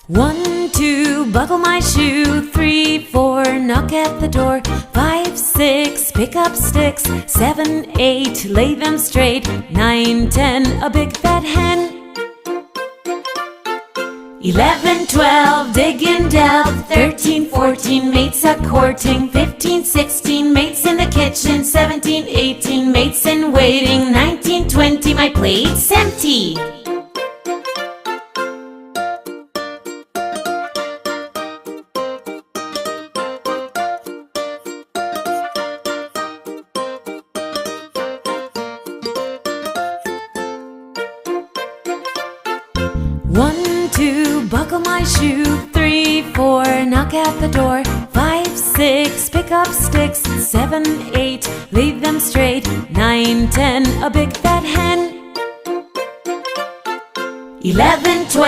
1, 2, buckle my shoe. 3, 4, knock at the door. 5, 6, pick up sticks. 7, 8, lay them straight. 9, 10, a big fat hen. 11, 12, dig and delve. 13, 14, mates a-courting. 15, 16, mates in the kitchen. 17, 18, mates in waiting. 19, 20, my plate's empty. One, 2, buckle my shoe. 3, 4, knock at the door. 5, 6, pick up sticks. 7, 8, leave them straight. 9, 10, a big fat hen. 11, 12